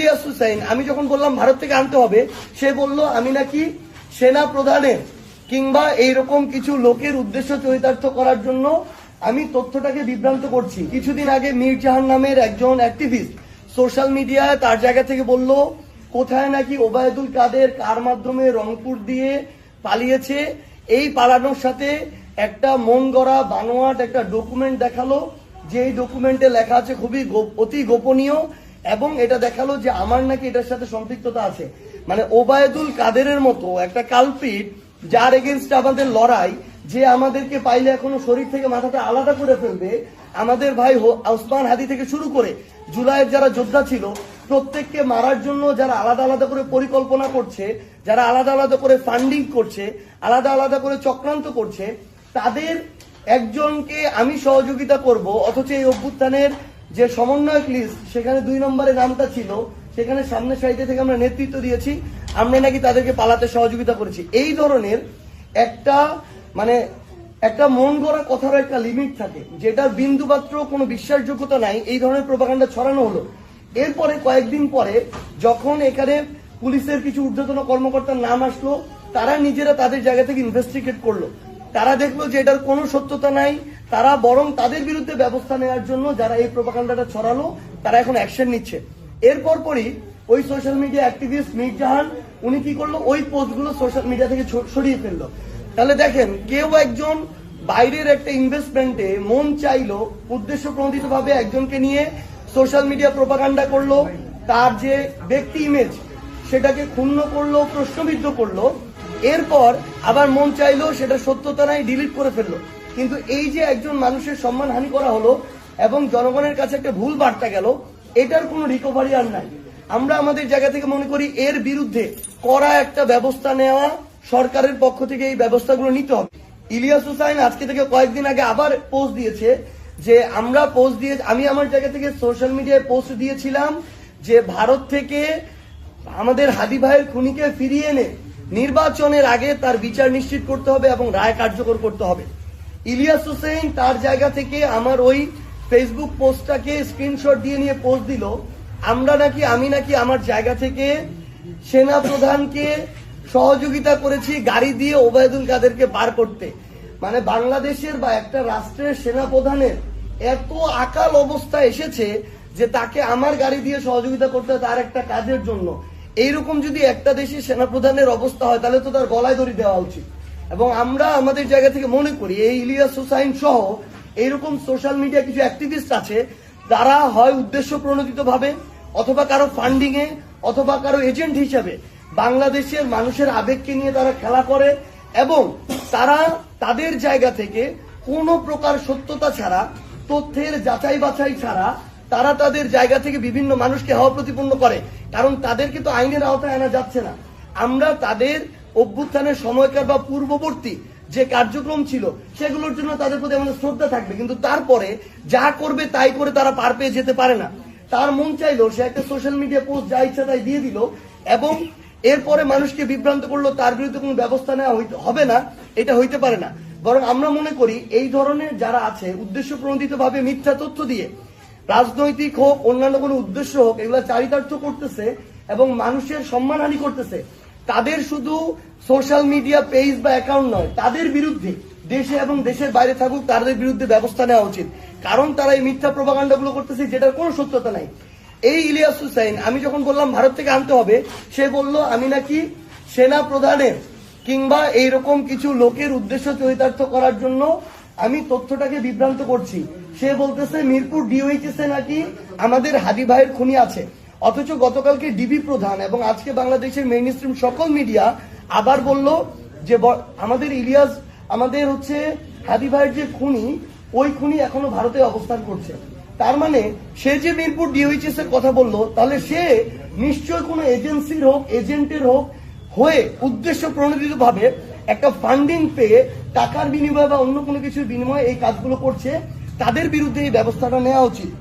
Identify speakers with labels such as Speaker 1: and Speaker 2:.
Speaker 1: ইলিয়াস হুসাইন আমি যখন বললাম ভারত থেকে আনতে হবে, সে বলল আমি নাকি সেনা প্রধানের কিংবা এইরকম কিছু লোকের উদ্দেশ্য চরিতার্থ করার জন্য আমি তথ্যটাকে বিভ্রান্ত করছি। কিছুদিন আগে মীর জাহান নামের একজন অ্যাক্টিভিস্ট সোশ্যাল মিডিয়ায় তার জায়গা থেকে বলল কোথায় নাকি ওবায়দুল কাদের কার মাধ্যমে রংপুর দিয়ে পালিয়েছে, এই পালানোর সাথে একটা মন গড়া বানোয়াট একটা ডকুমেন্ট দেখালো, যে এই ডকুমেন্টে লেখা আছে খুবই অতি গোপনীয়, এবং এটা দেখালো যে আমার নাকি এটার সাথে সম্পৃক্ততা আছে। মানে ওবায়দুল কাদেরের মতো একটা কালপিট, যার এগেনস্ট আমাদের লড়াই, যে আমাদেরকে পাইলে এখনো শরীর থেকে মাথাটা আলাদা করে ফেলবে। আমাদের ভাই ওসমান হাদি থেকে শুরু করে জুলাইয়ের যারা যোদ্ধা ছিল প্রত্যেককে মারার জন্য যারা আলাদা আলাদা করে পরিকল্পনা করছে, যারা আলাদা আলাদা করে ফান্ডিং করছে, আলাদা আলাদা করে চক্রান্ত করছে, তাদের একজনকে আমি সহযোগিতা করব, অথচ এই অভ্যুত্থানের যে সমন্বয়ক লিস্ট সেখানে 2 নম্বরে নামটা ছিল, সেখানে সামনের সারিতে থেকে আমরা নেতৃত্ব দিয়েছি, আমরা নাকি তাদেরকে পালাতে সহযোগিতা করেছি। এই ধরনের একটা মন গড়া কথার একটা লিমিট থাকে, যেটার বিন্দুমাত্র কোনো বিশ্বাসযোগ্যতা নাই। এই ধরনের প্রোপাগান্ডা ছড়ানো হলো। এরপরে কয়েকদিন পরে যখন এখানে পুলিশের কিছু ঊর্ধ্বতন কর্মকর্তার নাম আসলো, তারা নিজেরা তাদের জায়গা থেকে ইনভেস্টিগেট করলো। তারা দেখলো যে এটার কোনো সত্যতা নাই, তারা বরং তাদের বিরুদ্ধে ব্যবস্থা নেওয়ার জন্য যারা এই প্রোপাগান্ডাটা ছড়ালো তারা এখন অ্যাকশন নিচ্ছে। এরপর পরই ওই সোশ্যাল মিডিয়া অ্যাক্টিভিস্ট মীর জাহান উনি কি করলো, ওই পোস্টগুলো সোশ্যাল মিডিয়া থেকে সরিয়ে ফেললো। তাহলে দেখেন, কেউ একজন বাইরের একটা ইনভেস্টমেন্টে মন চাইলো উদ্দেশ্য প্রণোদিত ভাবে একজনকে নিয়ে সোশ্যাল মিডিয়া প্রোপাগান্ডা করলো, তার যে ব্যক্তি ইমেজ সেটাকে ক্ষুণ্ণ করলো, প্রশ্নবিদ্ধ করলো, এরপর আবার মন চাইলো সেটা সত্যতা নাই, ডিলিট করে ফেললো। কিন্তু এই যে একজন মানুষের সম্মানহানি করা হলো এবং জনগণের কাছে একটা ভুল বার্তা গেল, এটার কোনো রিকভারি আর নাই। আমরা আমাদের জায়গা থেকে মনে করি এর বিরুদ্ধে কড়া একটা ব্যবস্থা নেওয়া, সরকারের পক্ষ থেকে এই ব্যবস্থাগুলো নিতে হবে। ইলিয়াস হুসাইন আজকে থেকে কয়েকদিন আগে আবার পোস্ট দিয়েছে যে আমি আমার জায়গা থেকে সোশ্যাল মিডিয়ায় পোস্ট দিয়েছিলাম যে ভারত থেকে আমাদের হাদি ভাইয়ের খুনিকে ফিরিয়ে এনে নির্বাচনের আগে তার বিচার নিশ্চিত করতে হবে এবং রায় কার্যকর করতে হবে। ইলিয়াস হুসাইন তার জায়গা থেকে আমার ওই ফেসবুক পোস্টটাকে স্ক্রিনশট দিয়ে নিয়ে পোস্ট দিল, আমি নাকি আমার জায়গা থেকে সেনা প্রধানকে সহযোগিতা করেছি গাড়ি দিয়ে ওবায়দুল কাদেরকে পার করতে। মানে বাংলাদেশের বা একটা রাষ্ট্রের সেনা প্রধানের এত আকাল অবস্থা এসেছে যে তাকে আমার গাড়ি দিয়ে সহযোগিতা করতে হয় তার একটা কাজের জন্য। এইরকম যদি একটা দেশের সেনাপ্রধানের অবস্থা হয় তাহলে তো তার গলায় দড়ি দেওয়া উচিত। এবং আমরা আমাদের জায়গা থেকে মনে করি এই ইলিয়াস হুসাইন সহ এইরকম সোশ্যাল মিডিয়া কিছু অ্যাক্টিভিস্ট আছে, তারা হয় উদ্দেশ্য প্রণোদিত ভাবে অথবা কারো ফান্ডিং এ অথবা কারো এজেন্ট হিসেবে বাংলাদেশের মানুষের আবেগকে নিয়ে তারা খেলা করে, এবং তারা তাদের জায়গা থেকে কোনো প্রকার সত্যতা ছাড়া, তথ্যের যাচাই বাছাই ছাড়া তারা তাদের জায়গা থেকে বিভিন্ন মানুষকে হওয়া প্রতিপন্ন করে। কারণ তাদেরকে তো আইনের আওতায় আনা যাচ্ছে না। আমরা তাদের অভ্যুত্থানের সময়কার বা পূর্ববর্তী যে কার্যক্রম ছিল সেগুলোর জন্য তাদের প্রতি আমাদের শ্রদ্ধা থাকবে, কিন্তু তারপরে যা করবে তাই করে তারা পার পেয়ে যেতে পারে না। তার মন চাইলো সে একটা সোশ্যাল মিডিয়া পোস্ট যা ইচ্ছা তাই দিয়ে দিল এবং এরপরে মানুষকে বিভ্রান্ত করলো, তার বিরুদ্ধে কোনো ব্যবস্থা নেওয়া হবে না, এটা হইতে পারে না। বরং আমরা মনে করি এই ধরনের যারা আছে উদ্দেশ্য প্রণোদিত ভাবে মিথ্যা তথ্য দিয়ে রাজনৈতিক হোক অন্যান্য কোনো উদ্দেশ্য হোক এগুলা চারিতার্থ করতেছে এবং মানুষের সম্মানহানি করতেছে, তাদের শুধু সোশ্যাল মিডিয়া পেজ বা অ্যাকাউন্ট নয়, তাদের বিরুদ্ধে দেশে এবং দেশের বাইরে থাকুক তাদের বিরুদ্ধে ব্যবস্থা নেওয়া উচিত। কারণ তারা এই মিথ্যা প্রোপাগান্ডাগুলো করতেছে যেটার কোনো সত্যতা নাই। এই ইলিয়াস হুসাইন আমি যখন বললাম ভারত থেকে আনতে হবে, সে বলল আমি নাকি সেনা প্রধানের কিংবা এইরকম কিছু লোকের উদ্দেশ্য চরিতার্থ করার জন্য আমি তথ্যটাকে বিভ্রান্ত করছি। সে বলতেছে মিরপুর ডিওএইচএস এ নাকি আমাদের হাদি ভাইয়ের খুনি আছে, অথচ গতকালকে ডিবি প্রধান এবং আজকে বাংলাদেশের মেইন স্ট্রিম সকল মিডিয়া আবার বলল যে আমাদের হাদি ভাইয়ের যে খুনি, ওই খুনি এখনো ভারতে অবস্থান করছে। তার মানে সে যে মিরপুর ডিওএইচএস এর কথা বললো, তাহলে সে নিশ্চয় কোনো এজেন্সির হোক এজেন্টের হোক হয়ে উদ্দেশ্য প্রণোদিত ভাবে একটা ফান্ডিং পেয়ে টাকার বিনিময়ে বা অন্য কোনো কিছুর বিনিময়ে এই কাজগুলো করছে। তাদের বিরুদ্ধে এই ব্যবস্থাটা নেওয়া উচিত।